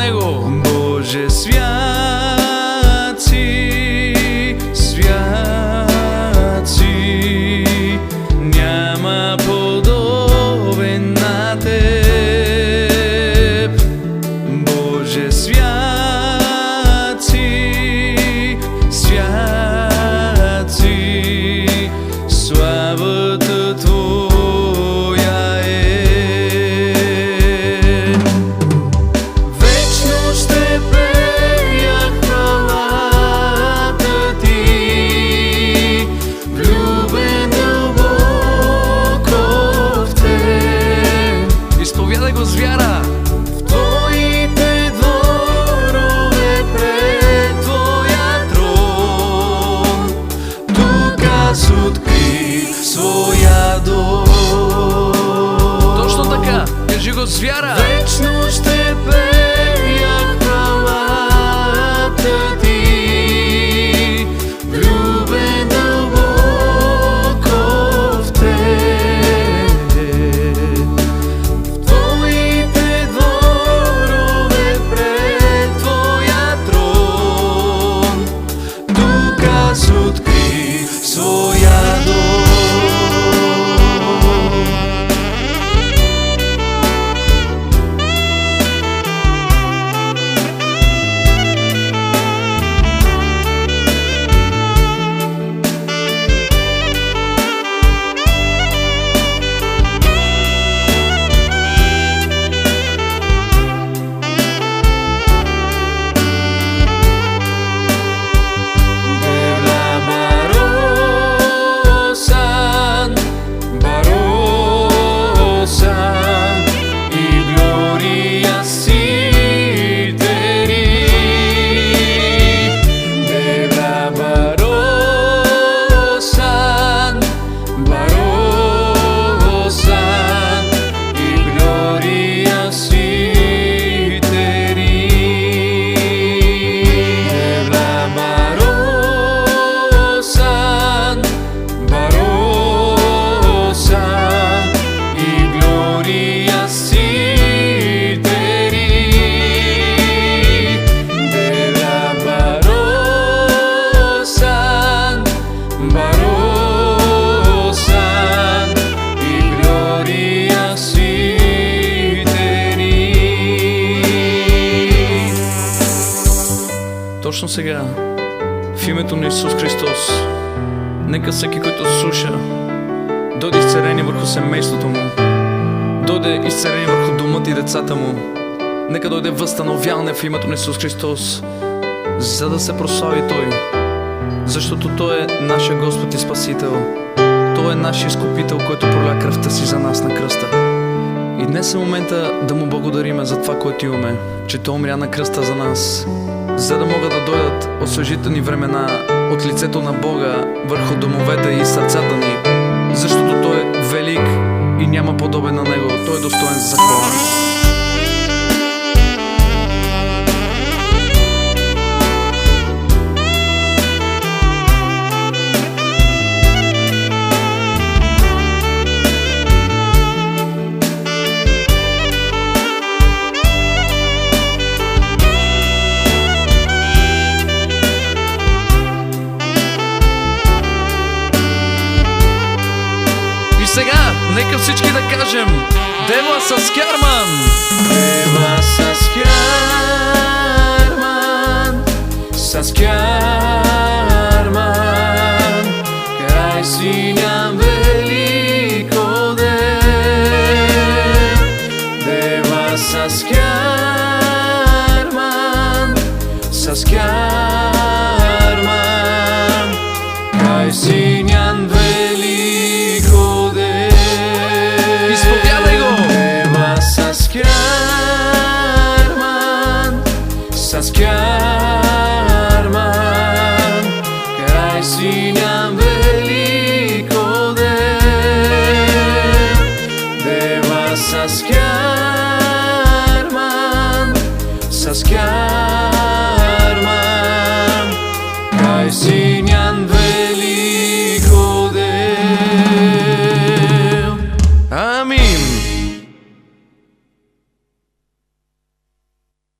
Него. Боже, свят си, свят си, няма подобен на Теб. Боже, свят си, свят си, славата Твоя е. Вечно ще пея хвалата Ти, влюбен дълбоко в Теб. Изповядай го с вяра. В Твоите дворове пред Твоя трон, тук аз открих своя дом. Точно така, кажи го с вяра. Вечно ще пея хвалата Ти, влюбен дълбоко в Теб. В Твоите дворове пред Твоя трон, тук аз открих своя дом. Точно сега, в името на Исус Христос, нека всеки, който слуша, дойде изцеление върху семейството му, дойде изцеление върху домът и децата му. Нека дойде възстановяване в името на Исус Христос, за да се прослави Той, защото Той е нашия Господ и Спасител. Той е нашия изкупител, който проля кръвта си за нас на кръста. И днес е момента да му благодариме за това, което имаме, че Той умря на кръста за нас, за да могат да дойдат освежителни времена от лицето на Бога върху домовете и сърцата ни, защото Той е велик и няма подобен на Него. Той е достоен за хвала. Сега, нека всички да кажем: Дева с Кярман! Дева с Кярман, с Кярман, край синям Великоден. Дева с Кярман, с Кярман, край синям Великоден. Изповядай го! Дева с Кярман, с Кярман, край синям Великоден. Дева с Кярман, с Кярман, край синям Великоден. Амин!